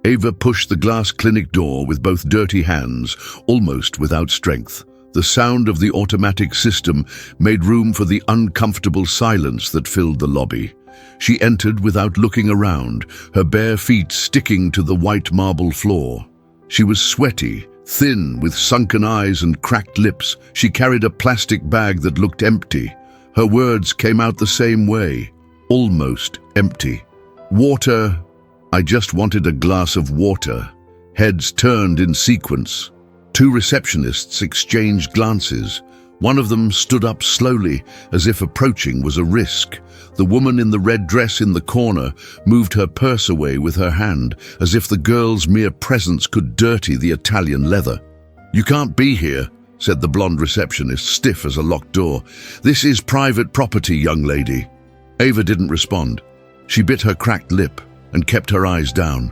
Ava pushed the glass clinic door with both dirty hands, almost without strength. The sound of the automatic system made room for the uncomfortable silence that filled the lobby. She entered without looking around, her bare feet sticking to the white marble floor. She was sweaty, thin, with sunken eyes and cracked lips. She carried a plastic bag that looked empty. Her words came out the same way, almost empty. Water. I just wanted a glass of water. Heads turned in sequence. Two receptionists exchanged glances. One of them stood up slowly, as if approaching was a risk. The woman in the red dress in the corner moved her purse away with her hand, as if the girl's mere presence could dirty the Italian leather. "You can't be here," said the blonde receptionist, stiff as a locked door. "This is private property, young lady." Ava didn't respond. She bit her cracked lip and kept her eyes down.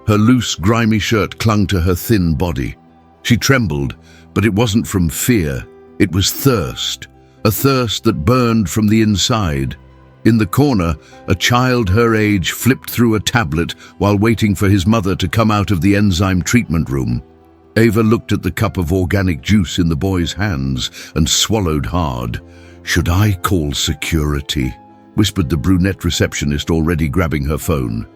Her loose, grimy shirt clung to her thin body. She trembled, but it wasn't from fear. It was thirst, a thirst that burned from the inside. In the corner, a child her age flipped through a tablet while waiting for his mother to come out of the enzyme treatment room. Ava looked at the cup of organic juice in the boy's hands and swallowed hard. "Should I call security?" whispered the brunette receptionist, already grabbing her phone.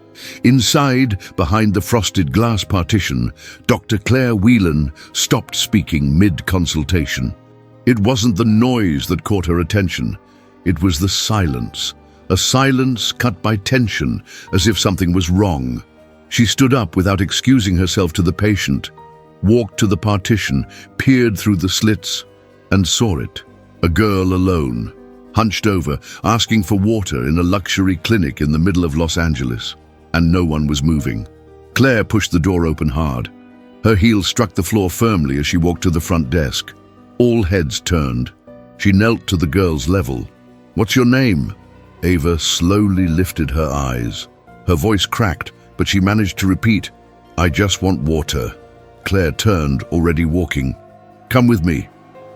Inside, behind the frosted glass partition, Dr. Claire Whelan stopped speaking mid-consultation. It wasn't the noise that caught her attention. It was the silence, a silence cut by tension, as if something was wrong. She stood up without excusing herself to the patient, walked to the partition, peered through the slits, and saw it. A girl alone, hunched over, asking for water in a luxury clinic in the middle of Los Angeles. And no one was moving. Claire pushed the door open hard. Her heel struck the floor firmly as she walked to the front desk. All heads turned. She knelt to the girl's level. "What's your name?" Ava slowly lifted her eyes. Her voice cracked, but she managed to repeat, "I just want water." Claire turned, already walking. "Come with me.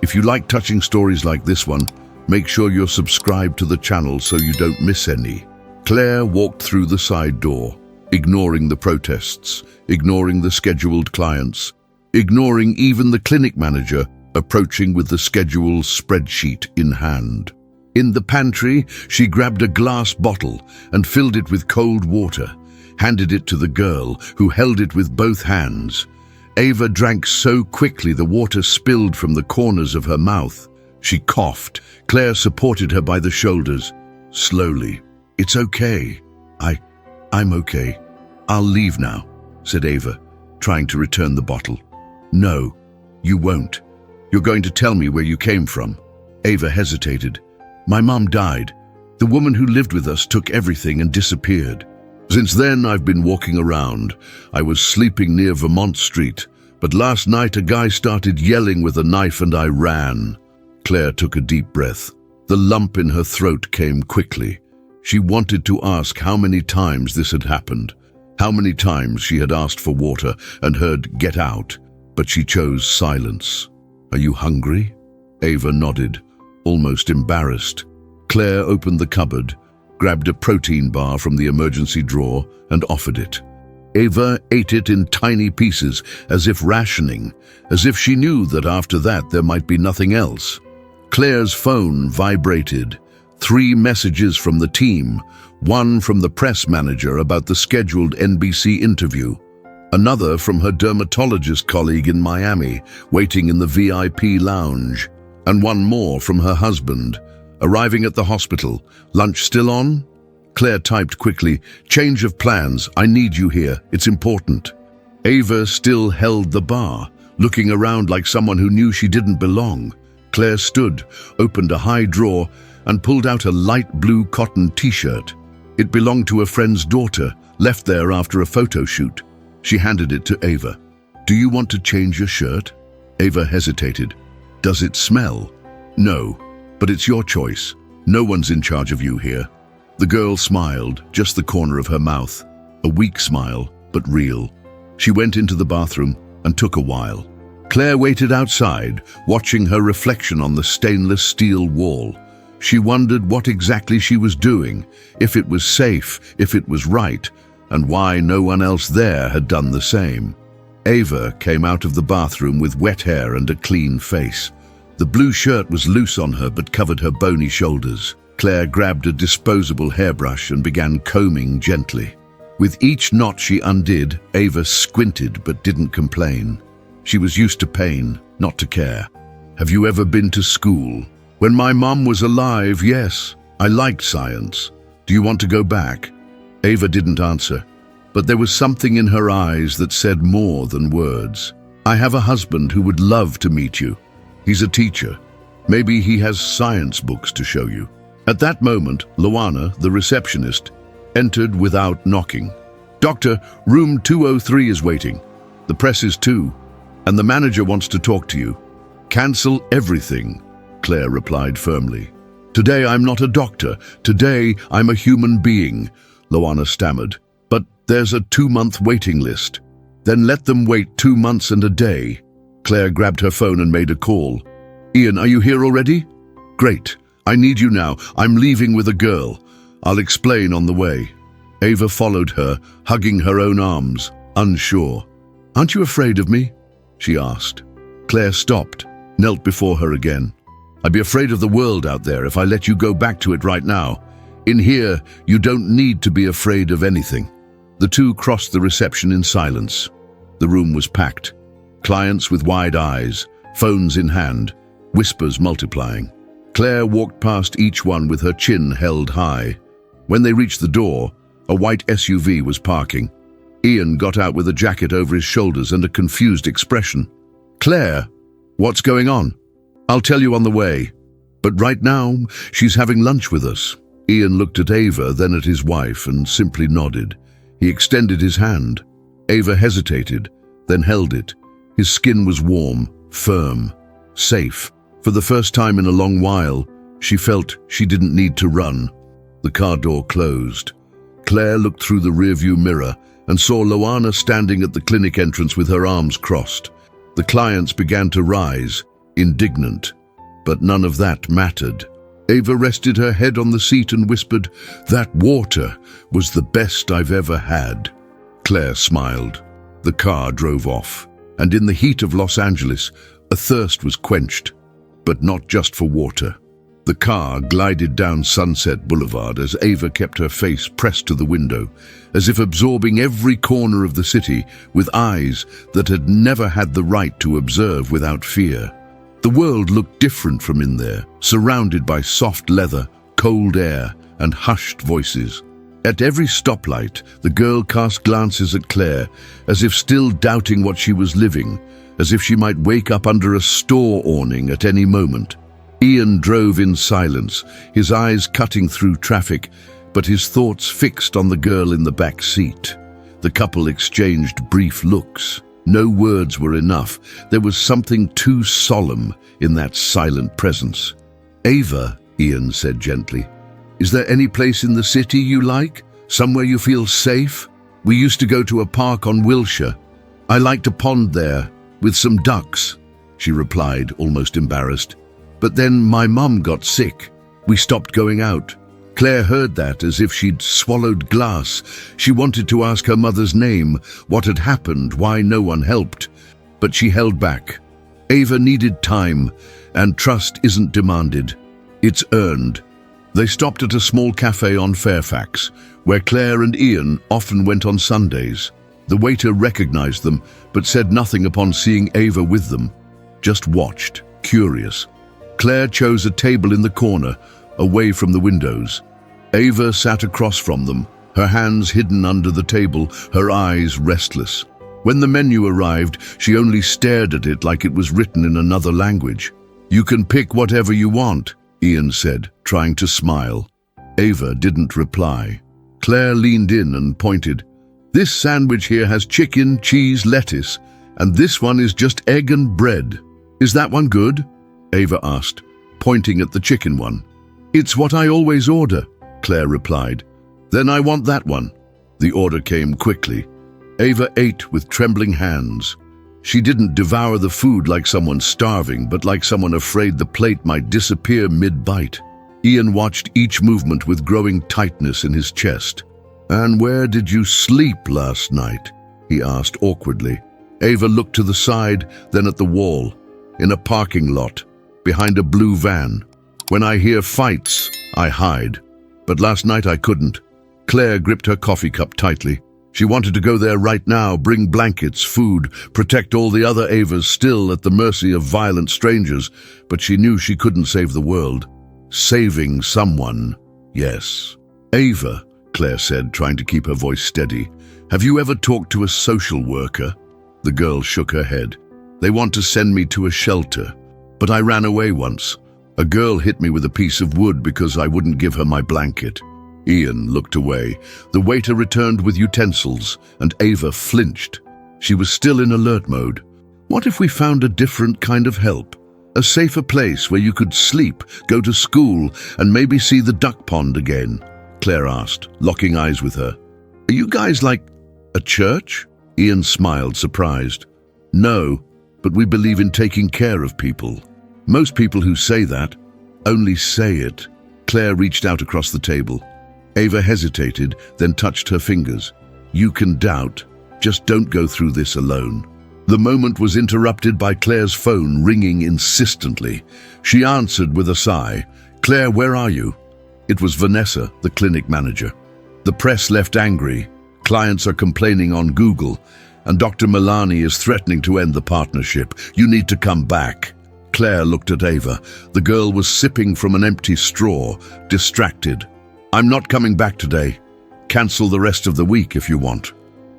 If you like touching stories like this one, make sure you're subscribed to the channel so you don't miss any." Claire walked through the side door, ignoring the protests, ignoring the scheduled clients, ignoring even the clinic manager approaching with the schedule spreadsheet in hand. In the pantry, she grabbed a glass bottle and filled it with cold water, handed it to the girl, who held it with both hands. Ava drank so quickly the water spilled from the corners of her mouth. She coughed. Claire supported her by the shoulders. Slowly. "It's okay. I'm okay. I'll leave now," said Ava, trying to return the bottle. "No, you won't. You're going to tell me where you came from." Ava hesitated. "My mom died. The woman who lived with us took everything and disappeared. Since then, I've been walking around. I was sleeping near Vermont Street, but last night a guy started yelling with a knife and I ran." Claire took a deep breath. The lump in her throat came quickly. She wanted to ask how many times this had happened, how many times she had asked for water and heard "get out," but she chose silence. "Are you hungry?" Ava nodded, almost embarrassed. Claire opened the cupboard, grabbed a protein bar from the emergency drawer, and offered it. Ava ate it in tiny pieces, as if rationing, as if she knew that after that there might be nothing else. Claire's phone vibrated. 3 messages from the team, one from the press manager about the scheduled NBC interview, another from her dermatologist colleague in Miami, waiting in the VIP lounge, and one more from her husband, arriving at the hospital. "Lunch still on?" Claire typed quickly, "Change of plans. I need you here. It's important." Ava still held the bar, looking around like someone who knew she didn't belong. Claire stood, opened a high drawer, and pulled out a light blue cotton t-shirt. It belonged to a friend's daughter, left there after a photo shoot. She handed it to Ava. "Do you want to change your shirt?" Ava hesitated. "Does it smell?" "No, but it's your choice. No one's in charge of you here." The girl smiled, just the corner of her mouth. A weak smile, but real. She went into the bathroom and took a while. Claire waited outside, watching her reflection on the stainless steel wall. She wondered what exactly she was doing, if it was safe, if it was right, and why no one else there had done the same. Ava came out of the bathroom with wet hair and a clean face. The blue shirt was loose on her but covered her bony shoulders. Claire grabbed a disposable hairbrush and began combing gently. With each knot she undid, Ava squinted but didn't complain. She was used to pain, not to care. Have you ever been to school? When my mum was alive, yes. I liked science. Do you want to go back? Ava didn't answer, but there was something in her eyes that said more than words. I have a husband who would love to meet you. He's a teacher. Maybe he has science books to show you. At that moment, Luana, the receptionist, entered without knocking. Doctor, room 203 is waiting. The press is too, and the manager wants to talk to you. Cancel everything, Claire replied firmly. Today I'm not a doctor. Today I'm a human being, Luana stammered. But there's a 2-month waiting list. Then let them wait 2 months and a day. Claire grabbed her phone and made a call. Ian, are you here already? Great. I need you now. I'm leaving with a girl. I'll explain on the way. Ava followed her, hugging her own arms, unsure. Aren't you afraid of me? She asked. Claire stopped, knelt before her again. I'd be afraid of the world out there if I let you go back to it right now. In here, you don't need to be afraid of anything. The two crossed the reception in silence. The room was packed. Clients with wide eyes, phones in hand, whispers multiplying. Claire walked past each one with her chin held high. When they reached the door, a white SUV was parking. Ian got out with a jacket over his shoulders and a confused expression. Claire, what's going on? I'll tell you on the way. But right now, she's having lunch with us. Ian looked at Ava, then at his wife, and simply nodded. He extended his hand. Ava hesitated, then held it. His skin was warm, firm, safe. For the first time in a long while, she felt she didn't need to run. The car door closed. Claire looked through the rearview mirror and saw Luana standing at the clinic entrance with her arms crossed. The clients began to rise, indignant, but none of that mattered. Ava rested her head on the seat and whispered, "That water was the best I've ever had." Claire smiled. The car drove off, and in the heat of Los Angeles, a thirst was quenched, but not just for water. The car glided down Sunset Boulevard as Ava kept her face pressed to the window, as if absorbing every corner of the city with eyes that had never had the right to observe without fear. The world looked different from in there, surrounded by soft leather, cold air, and hushed voices. At every stoplight, the girl cast glances at Claire, as if still doubting what she was living, as if she might wake up under a store awning at any moment. Ian drove in silence, his eyes cutting through traffic, but his thoughts fixed on the girl in the back seat. The couple exchanged brief looks. No words were enough. There was something too solemn in that silent presence. Ava, Ian said gently, is there any place in the city you like? Somewhere you feel safe? We used to go to a park on Wilshire. I liked a pond there, with some ducks, she replied, almost embarrassed. But then my mum got sick. We stopped going out. Claire heard that as if she'd swallowed glass. She wanted to ask her mother's name, what had happened, why no one helped. But she held back. Ava needed time, and trust isn't demanded. It's earned. They stopped at a small cafe on Fairfax, where Claire and Ian often went on Sundays. The waiter recognized them, but said nothing upon seeing Ava with them. Just watched, curious. Claire chose a table in the corner, away from the windows. Ava sat across from them, her hands hidden under the table, her eyes restless. When the menu arrived, she only stared at it like it was written in another language. You can pick whatever you want, Ian said, trying to smile. Ava didn't reply. Claire leaned in and pointed. This sandwich here has chicken, cheese, lettuce, and this one is just egg and bread. Is that one good? Ava asked, pointing at the chicken one. It's what I always order, Claire replied. Then I want that one. The order came quickly. Ava ate with trembling hands. She didn't devour the food like someone starving, but like someone afraid the plate might disappear mid-bite. Ian watched each movement with growing tightness in his chest. "And where did you sleep last night?" he asked awkwardly. Ava looked to the side, then at the wall. "In a parking lot, behind a blue van. When I hear fights, I hide. But last night I couldn't." Claire gripped her coffee cup tightly. She wanted to go there right now, bring blankets, food, protect all the other Avas still at the mercy of violent strangers, but she knew she couldn't save the world. Saving someone, yes. "Ava," Claire said, trying to keep her voice steady, "have you ever talked to a social worker?" The girl shook her head. "They want to send me to a shelter, but I ran away once. A girl hit me with a piece of wood because I wouldn't give her my blanket." Ian looked away. The waiter returned with utensils, and Ava flinched. She was still in alert mode. What if we found a different kind of help? A safer place where you could sleep, go to school, and maybe see the duck pond again? Claire asked, locking eyes with her. "Are you guys like a church?" Ian smiled, surprised. "No, but we believe in taking care of people. Most people who say that only say it." Claire reached out across the table. Ava hesitated, then touched her fingers. "You can doubt. Just don't go through this alone." The moment was interrupted by Claire's phone ringing insistently. She answered with a sigh. "Claire, where are you?" It was Vanessa, the clinic manager. "The press left angry. Clients are complaining on Google, and Dr. Milani is threatening to end the partnership. You need to come back." Claire looked at Ava. The girl was sipping from an empty straw, distracted. "I'm not coming back today. Cancel the rest of the week if you want."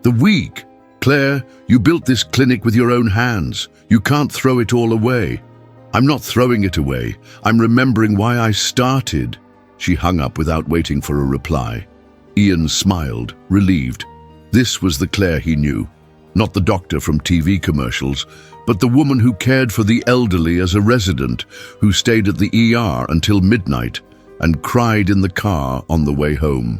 "The week? Claire, you built this clinic with your own hands. You can't throw it all away." "I'm not throwing it away. I'm remembering why I started." She hung up without waiting for a reply. Ian smiled, relieved. This was the Claire he knew. Not the doctor from TV commercials, but the woman who cared for the elderly as a resident, who stayed at the ER until midnight and cried in the car on the way home.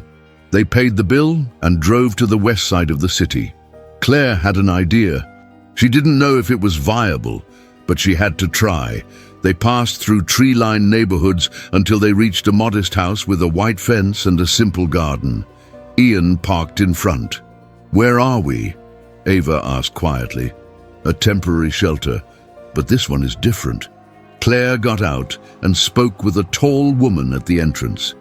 They paid the bill and drove to the west side of the city. Claire had an idea. She didn't know if it was viable, but she had to try. They passed through tree-lined neighborhoods until they reached a modest house with a white fence and a simple garden. Ian parked in front. "Where are we?" Ava asked quietly. "A temporary shelter, but this one is different." Claire got out and spoke with a tall woman at the entrance.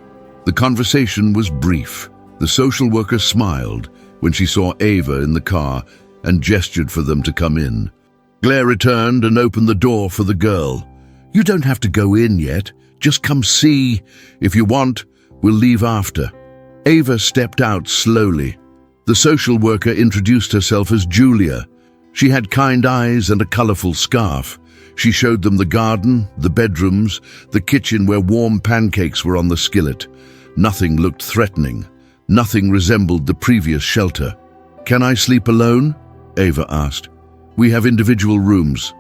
The conversation was brief. The social worker smiled when she saw Ava in the car and gestured for them to come in. Claire returned and opened the door for the girl. "You don't have to go in yet. Just come see. If you want, we'll leave after." Ava stepped out slowly. The social worker introduced herself as Julia. She had kind eyes and a colorful scarf. She showed them the garden, the bedrooms, the kitchen where warm pancakes were on the skillet. Nothing looked threatening. Nothing resembled the previous shelter. "Can I sleep alone?" Ava asked. "We have individual rooms.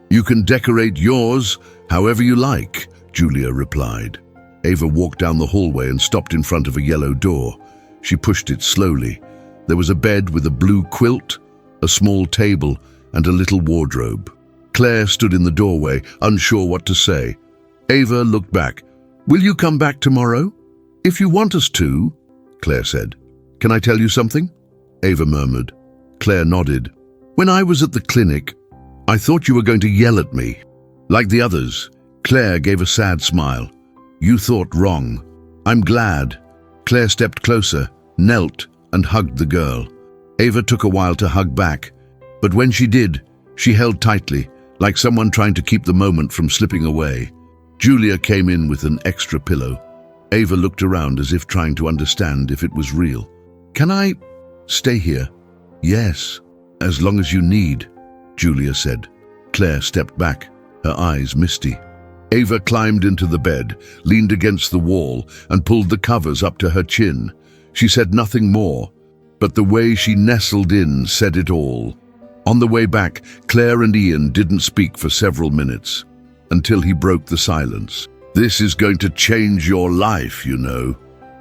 You can decorate yours however you like," Julia replied. Ava walked down the hallway and stopped in front of a yellow door. She pushed it slowly. There was a bed with a blue quilt, a small table, and a little wardrobe. Claire stood in the doorway, unsure what to say. Ava looked back. "Will you come back tomorrow?" "If you want us to," Claire said. "Can I tell you something?" Ava murmured. Claire nodded. "When I was at the clinic, I thought you were going to yell at me. Like the others." Claire gave a sad smile. "You thought wrong. I'm glad." Claire stepped closer, knelt, and hugged the girl. Ava took a while to hug back, but when she did, she held tightly, like someone trying to keep the moment from slipping away. Julia came in with an extra pillow. Ava looked around as if trying to understand if it was real. "Can I stay here?" "Yes, as long as you need," Julia said. Claire stepped back, her eyes misty. Ava climbed into the bed, leaned against the wall, and pulled the covers up to her chin. She said nothing more, but the way she nestled in said it all. On the way back, Claire and Ian didn't speak for several minutes, until he broke the silence. "This is going to change your life, you know.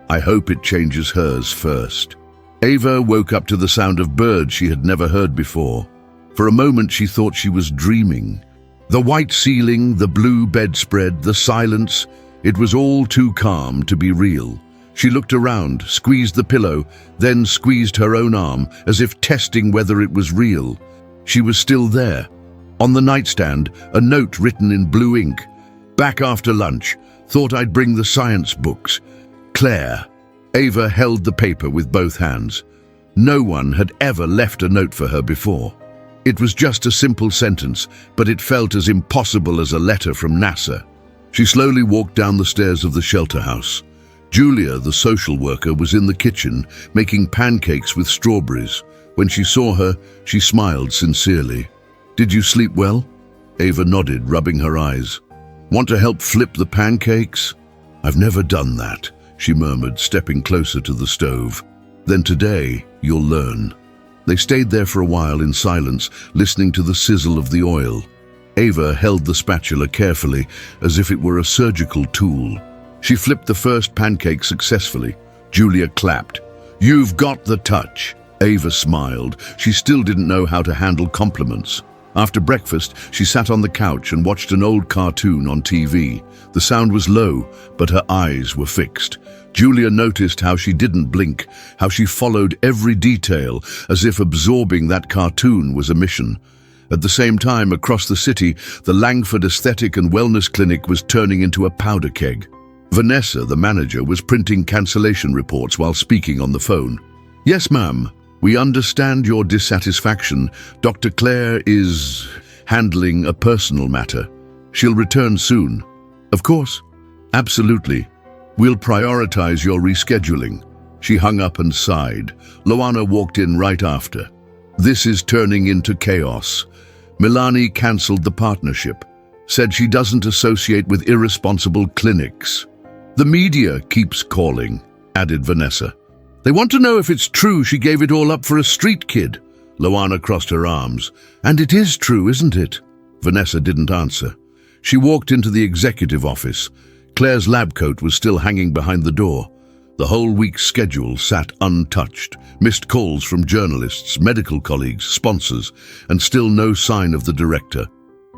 I hope it changes hers first." Ava woke up to the sound of birds she had never heard before. For a moment she thought she was dreaming. The white ceiling, the blue bedspread, the silence, it was all too calm to be real. She looked around, squeezed the pillow, then squeezed her own arm, as if testing whether it was real. She was still there. On the nightstand, a note written in blue ink. "Back after lunch. Thought I'd bring the science books. Claire." Ava held the paper with both hands. No one had ever left a note for her before. It was just a simple sentence, but it felt as impossible as a letter from NASA. She slowly walked down the stairs of the shelter house. Julia, the social worker, was in the kitchen, making pancakes with strawberries. When she saw her, she smiled sincerely. "Did you sleep well?" Ava nodded, rubbing her eyes. "Want to help flip the pancakes?" "I've never done that," she murmured, stepping closer to the stove. "Then today, you'll learn." They stayed there for a while in silence, listening to the sizzle of the oil. Ava held the spatula carefully, as if it were a surgical tool. She flipped the first pancake successfully. Julia clapped. "You've got the touch." Ava smiled. She still didn't know how to handle compliments. After breakfast, she sat on the couch and watched an old cartoon on TV. The sound was low, but her eyes were fixed. Julia noticed how she didn't blink, how she followed every detail, as if absorbing that cartoon was a mission. At the same time, across the city, the Langford Aesthetic and Wellness Clinic was turning into a powder keg. Vanessa, the manager, was printing cancellation reports while speaking on the phone. "Yes, ma'am. We understand your dissatisfaction. Dr. Claire is handling a personal matter. She'll return soon." "Of course. Absolutely. We'll prioritize your rescheduling." She hung up and sighed. Loana walked in right after. "This is turning into chaos. Milani cancelled the partnership, said she doesn't associate with irresponsible clinics. The media keeps calling," added Vanessa. "They want to know if it's true she gave it all up for a street kid." Loana crossed her arms. "And it is true, isn't it?" Vanessa didn't answer. She walked into the executive office. Claire's lab coat was still hanging behind the door. The whole week's schedule sat untouched. Missed calls from journalists, medical colleagues, sponsors, and still no sign of the director.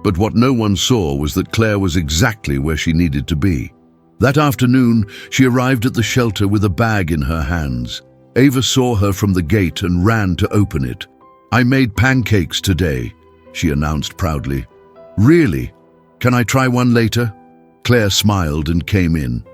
But what no one saw was that Claire was exactly where she needed to be. That afternoon, she arrived at the shelter with a bag in her hands. Ava saw her from the gate and ran to open it. "I made pancakes today," she announced proudly. "Really? Can I try one later?" Claire smiled and came in.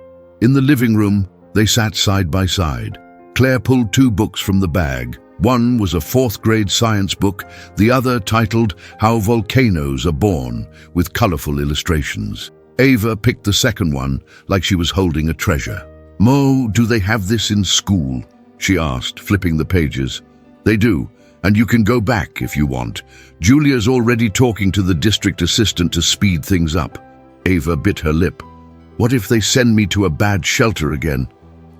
In the living room, they sat side by side. Claire pulled 2 books from the bag. One was a 4th-grade science book, the other titled How Volcanoes Are Born, with colorful illustrations. Ava picked the second one like she was holding a treasure. "Mo, do they have this in school?" she asked, flipping the pages. "They do, and you can go back if you want. Julia's already talking to the district assistant to speed things up." Ava bit her lip. "What if they send me to a bad shelter again?"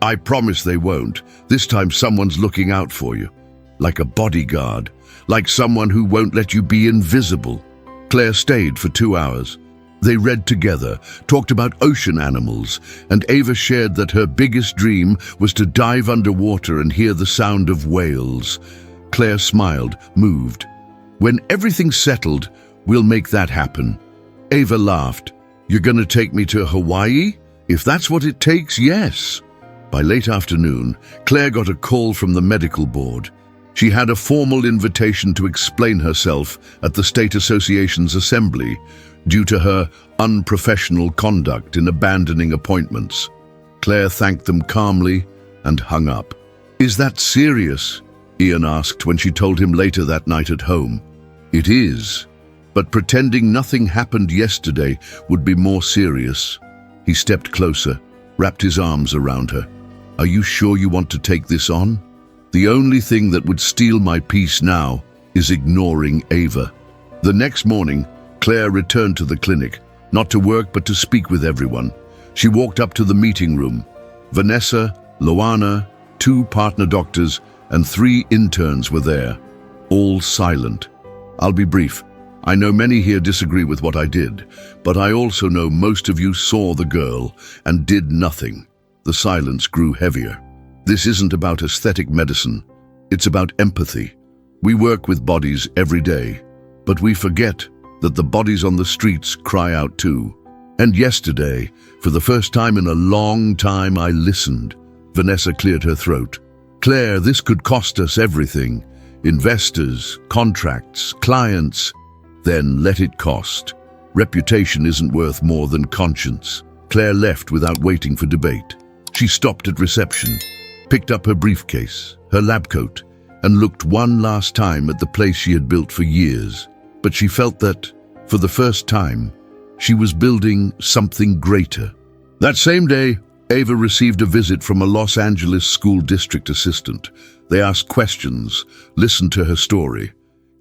"I promise they won't. This time someone's looking out for you. Like a bodyguard. Like someone who won't let you be invisible." Claire stayed for 2 hours. They read together, talked about ocean animals, and Ava shared that her biggest dream was to dive underwater and hear the sound of whales. Claire smiled, moved. "When everything's settled, we'll make that happen." Ava laughed. "You're gonna take me to Hawaii? If that's what it takes, yes." By late afternoon, Claire got a call from the medical board. She had a formal invitation to explain herself at the State Association's assembly due to her unprofessional conduct in abandoning appointments. Claire thanked them calmly and hung up. "Is that serious?" Ian asked when she told him later that night at home. "It is, but pretending nothing happened yesterday would be more serious." He stepped closer, wrapped his arms around her. "Are you sure you want to take this on? The only thing that would steal my peace now is ignoring Ava." The next morning, Claire returned to the clinic, not to work but to speak with everyone. She walked up to the meeting room. Vanessa, Loana, 2 partner doctors, and 3 interns were there, all silent. "I'll be brief. I know many here disagree with what I did, but I also know most of you saw the girl and did nothing." The silence grew heavier. "This isn't about aesthetic medicine. It's about empathy. We work with bodies every day, but we forget that the bodies on the streets cry out too. And yesterday, for the first time in a long time, I listened. Vanessa cleared her throat. Claire, this could cost us everything. Investors, contracts, clients. Then let it cost. Reputation isn't worth more than conscience. Claire left without waiting for debate. She stopped at reception, picked up her briefcase, her lab coat, and looked one last time at the place she had built for years. But she felt that, for the first time, she was building something greater. That same day, Ava received a visit from a Los Angeles school district assistant. They asked questions, listened to her story.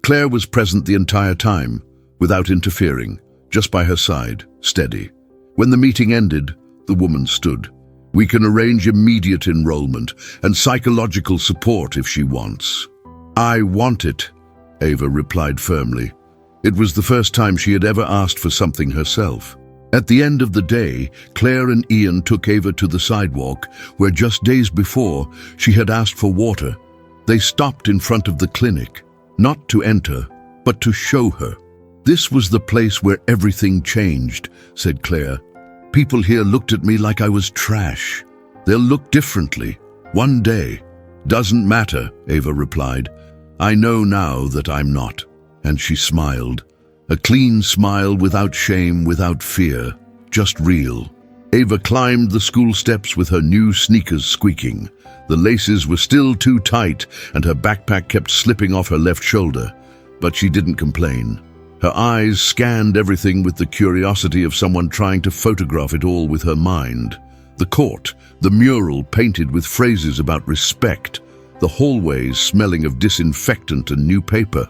Claire was present the entire time, without interfering, just by her side, steady. When the meeting ended, the woman stood. We can arrange immediate enrollment and psychological support if she wants. I want it, Ava replied firmly. It was the first time she had ever asked for something herself. At the end of the day, Claire and Ian took Ava to the sidewalk, where just days before she had asked for water. They stopped in front of the clinic, not to enter, but to show her. This was the place where everything changed, said Claire. People here looked at me like I was trash. They'll look differently, one day. Doesn't matter, Ava replied. I know now that I'm not. And she smiled. A clean smile without shame, without fear, just real. Ava climbed the school steps with her new sneakers squeaking. The laces were still too tight and her backpack kept slipping off her left shoulder, but she didn't complain. Her eyes scanned everything with the curiosity of someone trying to photograph it all with her mind. The court, the mural painted with phrases about respect, the hallways smelling of disinfectant and new paper.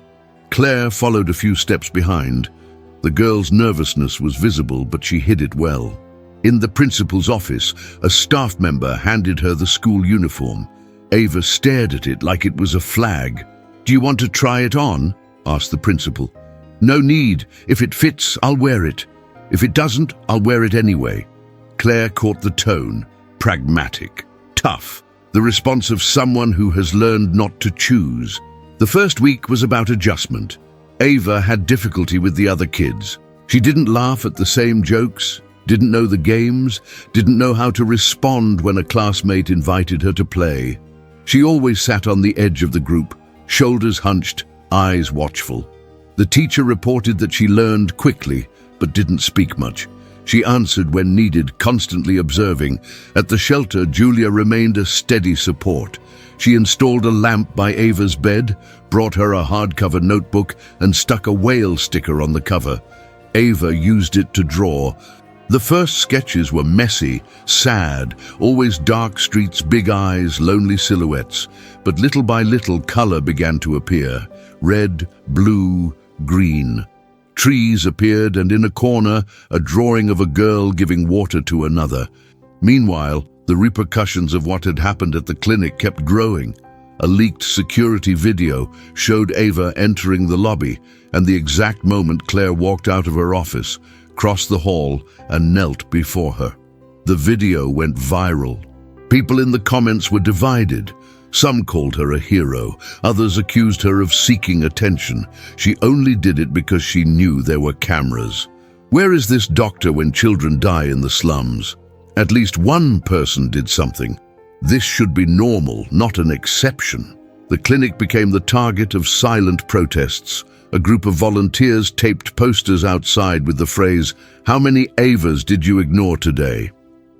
Claire followed a few steps behind. The girl's nervousness was visible, but she hid it well. In the principal's office, a staff member handed her the school uniform. Ava stared at it like it was a flag. Do you want to try it on? Asked the principal. No need. If it fits, I'll wear it. If it doesn't, I'll wear it anyway. Claire caught the tone. Pragmatic. Tough. The response of someone who has learned not to choose. The first week was about adjustment. Ava had difficulty with the other kids. She didn't laugh at the same jokes, didn't know the games, didn't know how to respond when a classmate invited her to play. She always sat on the edge of the group, shoulders hunched, eyes watchful. The teacher reported that she learned quickly, but didn't speak much. She answered when needed, constantly observing. At the shelter, Julia remained a steady support. She installed a lamp by Ava's bed, brought her a hardcover notebook, and stuck a whale sticker on the cover. Ava used it to draw. The first sketches were messy, sad, always dark streets, big eyes, lonely silhouettes. But little by little, color began to appear. Red, blue, green. Trees appeared, and in a corner, a drawing of a girl giving water to another. Meanwhile, the repercussions of what had happened at the clinic kept growing. A leaked security video showed Ava entering the lobby, and the exact moment Claire walked out of her office, crossed the hall, and knelt before her. The video went viral. People in the comments were divided. Some called her a hero, others accused her of seeking attention. She only did it because she knew there were cameras. Where is this doctor when children die in the slums? At least one person did something. This should be normal, not an exception. The clinic became the target of silent protests. A group of volunteers taped posters outside with the phrase, "How many Avas did you ignore today?"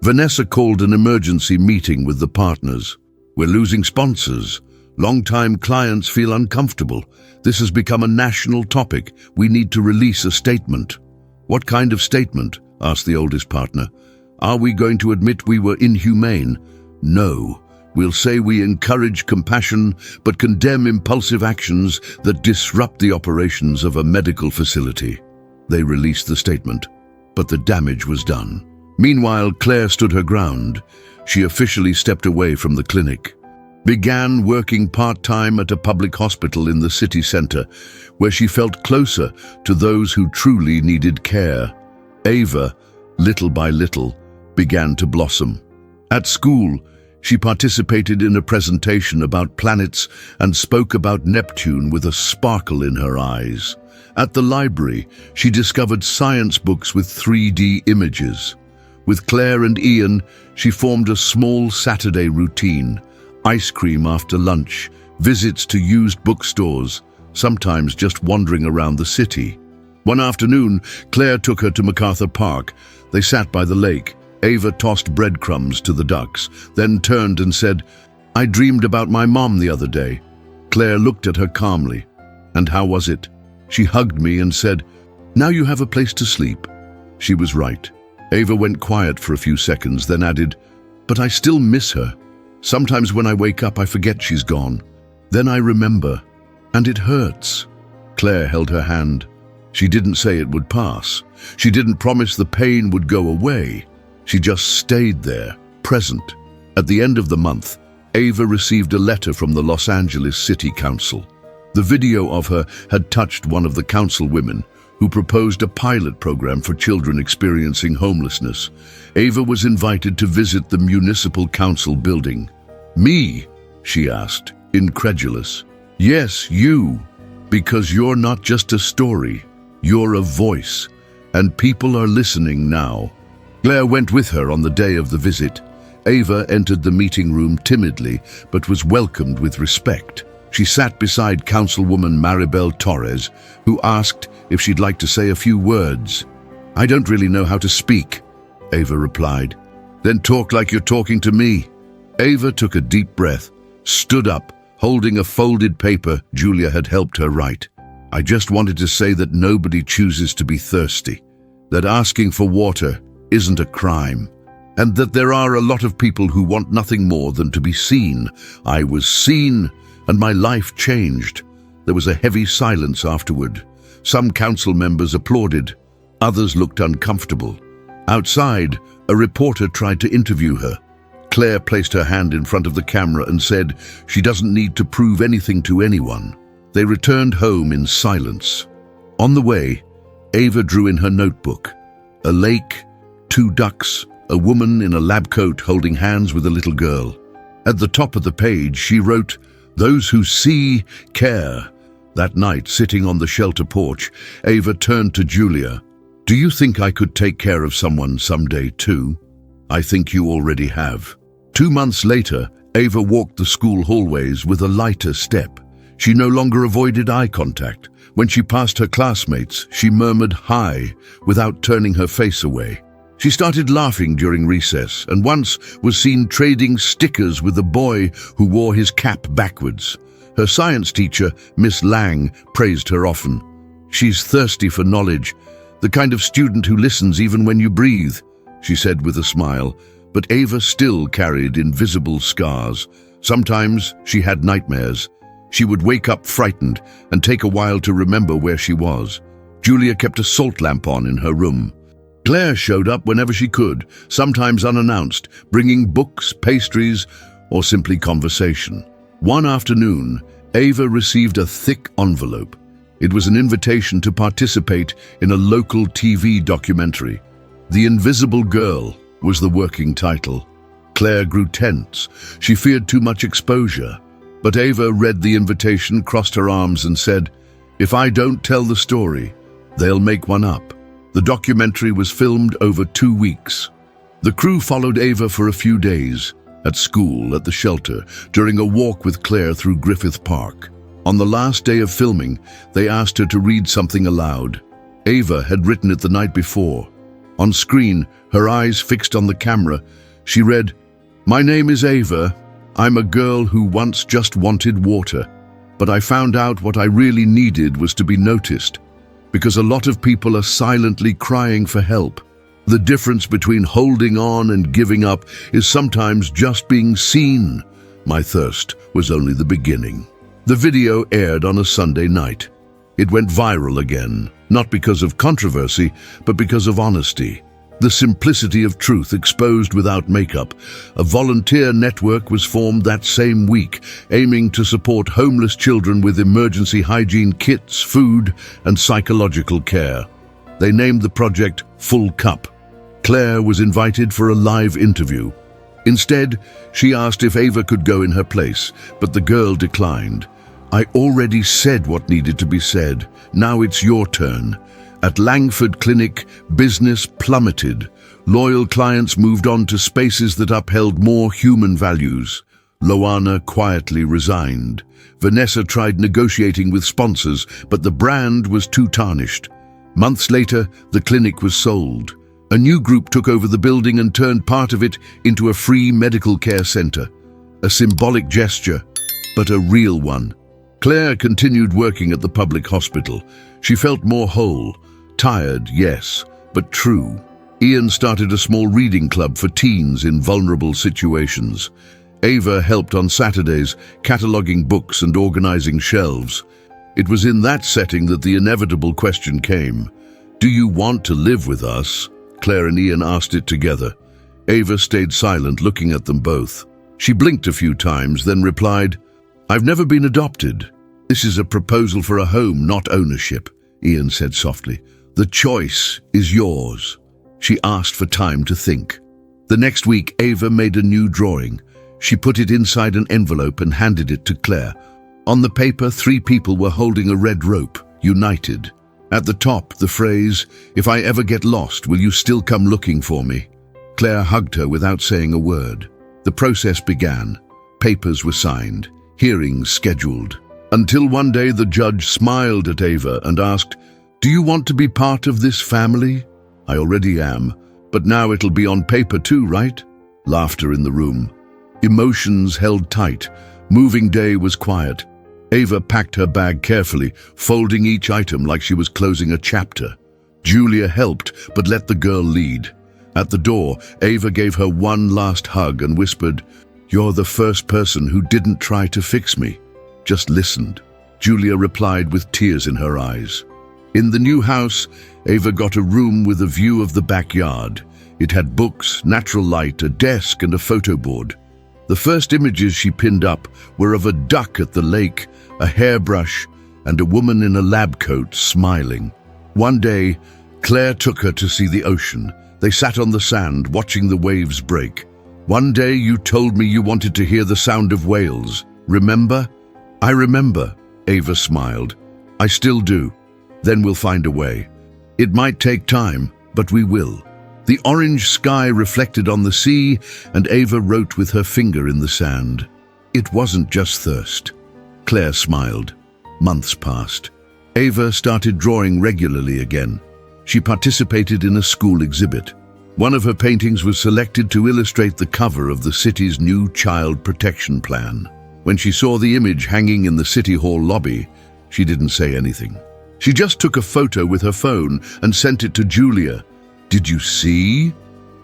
Vanessa called an emergency meeting with the partners. We're losing sponsors. Long-time clients feel uncomfortable. This has become a national topic. We need to release a statement. What kind of statement? Asked the oldest partner. Are we going to admit we were inhumane? No. We'll say we encourage compassion, but condemn impulsive actions that disrupt the operations of a medical facility. They released the statement, but the damage was done. Meanwhile, Claire stood her ground. She officially stepped away from the clinic. Began working part-time at a public hospital in the city center, where she felt closer to those who truly needed care. Ava, little by little, began to blossom. At school, she participated in a presentation about planets and spoke about Neptune with a sparkle in her eyes. At the library, she discovered science books with 3D images. With Claire and Ian, she formed a small Saturday routine: ice cream after lunch, visits to used bookstores, sometimes just wandering around the city. One afternoon, Claire took her to MacArthur Park. They sat by the lake. Ava tossed breadcrumbs to the ducks, then turned and said, "I dreamed about my mom the other day." Claire looked at her calmly. "And how was it?" She hugged me and said, "Now you have a place to sleep." She was right. Ava went quiet for a few seconds, then added, "But I still miss her. Sometimes when I wake up, I forget she's gone. Then I remember, and it hurts." Claire held her hand. She didn't say it would pass. She didn't promise the pain would go away. She just stayed there, present. At the end of the month, Ava received a letter from the Los Angeles City Council. The video of her had touched one of the council women, who proposed a pilot program for children experiencing homelessness. Ava was invited to visit the municipal council building. "Me?" she asked, incredulous. "Yes, you. Because you're not just a story. You're a voice. And people are listening now." Claire went with her on the day of the visit. Ava entered the meeting room timidly, but was welcomed with respect. She sat beside Councilwoman Maribel Torres, who asked if she'd like to say a few words. "I don't really know how to speak," Ava replied. "Then talk like you're talking to me." Ava took a deep breath, stood up, holding a folded paper Julia had helped her write. "I just wanted to say that nobody chooses to be thirsty, that asking for water isn't a crime, and that there are a lot of people who want nothing more than to be seen. I was seen, and my life changed." There was a heavy silence afterward. Some council members applauded. Others looked uncomfortable. Outside, a reporter tried to interview her. Claire placed her hand in front of the camera and said she doesn't need to prove anything to anyone. They returned home in silence. On the way, Ava drew in her notebook. A lake, 2 ducks, a woman in a lab coat holding hands with a little girl. At the top of the page, she wrote, "Those who see, care." That night, sitting on the shelter porch, Ava turned to Julia. "Do you think I could take care of someone someday too?" "I think you already have." 2 months later, Ava walked the school hallways with a lighter step. She no longer avoided eye contact. When she passed her classmates, she murmured "hi" without turning her face away. She started laughing during recess and once was seen trading stickers with a boy who wore his cap backwards. Her science teacher, Miss Lang, praised her often. "She's thirsty for knowledge, the kind of student who listens even when you breathe," she said with a smile. But Ava still carried invisible scars. Sometimes she had nightmares. She would wake up frightened and take a while to remember where she was. Julia kept a salt lamp on in her room. Claire showed up whenever she could, sometimes unannounced, bringing books, pastries, or simply conversation. One afternoon, Ava received a thick envelope. It was an invitation to participate in a local TV documentary. "The Invisible Girl" was the working title. Claire grew tense. She feared too much exposure. But Ava read the invitation, crossed her arms and said, "If I don't tell the story, they'll make one up." The documentary was filmed over 2 weeks. The crew followed Ava for a few days, at school, at the shelter, during a walk with Claire through Griffith Park. On the last day of filming, they asked her to read something aloud. Ava had written it the night before. On screen, her eyes fixed on the camera, she read, "My name is Ava. I'm a girl who once just wanted water, but I found out what I really needed was to be noticed, because a lot of people are silently crying for help. The difference between holding on and giving up is sometimes just being seen. My thirst was only the beginning." The video aired on a Sunday night. It went viral again, not because of controversy, but because of honesty. The simplicity of truth exposed without makeup. A volunteer network was formed that same week, aiming to support homeless children with emergency hygiene kits, food, and psychological care. They named the project Full Cup. Claire was invited for a live interview. Instead, she asked if Ava could go in her place, but the girl declined. "I already said what needed to be said. Now it's your turn." At Langford Clinic, business plummeted. Loyal clients moved on to spaces that upheld more human values. Loana quietly resigned. Vanessa tried negotiating with sponsors, but the brand was too tarnished. Months later, the clinic was sold. A new group took over the building and turned part of it into a free medical care center. A symbolic gesture, but a real one. Claire continued working at the public hospital. She felt more whole. Tired, yes, but true. Ian started a small reading club for teens in vulnerable situations. Ava helped on Saturdays, cataloging books and organizing shelves. It was in that setting that the inevitable question came. Do you want to live with us? Claire and Ian asked it together. Ava stayed silent, looking at them both. She blinked a few times, then replied, I've never been adopted. This is a proposal for a home, not ownership, Ian said softly. The choice is yours. She asked for time to think. The next week, Ava made a new drawing. She put it inside an envelope and handed it to Claire. On the paper, 3 people were holding a red rope, united. At the top, the phrase, if I ever get lost, will you still come looking for me? Claire hugged her without saying a word. The process began. Papers were signed, hearings scheduled. Until one day the judge smiled at Ava and asked, Do you want to be part of this family? I already am, but now it'll be on paper too, right? Laughter in the room. Emotions held tight. Moving day was quiet. Ava packed her bag carefully, folding each item like she was closing a chapter. Julia helped, but let the girl lead. At the door, Ava gave her one last hug and whispered, You're the first person who didn't try to fix me, just listened. Julia replied with tears in her eyes. In the new house, Ava got a room with a view of the backyard. It had books, natural light, a desk and a photo board. The first images she pinned up were of a duck at the lake, a hairbrush, and a woman in a lab coat smiling. One day, Claire took her to see the ocean. They sat on the sand, watching the waves break. One day you told me you wanted to hear the sound of whales. Remember? I remember, Ava smiled. I still do. Then we'll find a way. It might take time, but we will. The orange sky reflected on the sea, and Ava wrote with her finger in the sand. It wasn't just thirst. Claire smiled. Months passed. Ava started drawing regularly again. She participated in a school exhibit. One of her paintings was selected to illustrate the cover of the city's new child protection plan. When she saw the image hanging in the city hall lobby, she didn't say anything. She just took a photo with her phone and sent it to Julia. Did you see?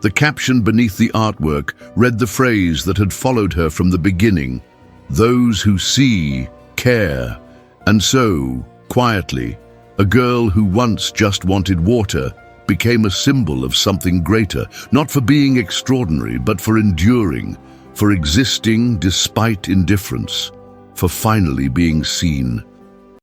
The caption beneath the artwork read the phrase that had followed her from the beginning. Those who see, care. And so, quietly, a girl who once just wanted water became a symbol of something greater, not for being extraordinary, but for enduring, for existing despite indifference, for finally being seen.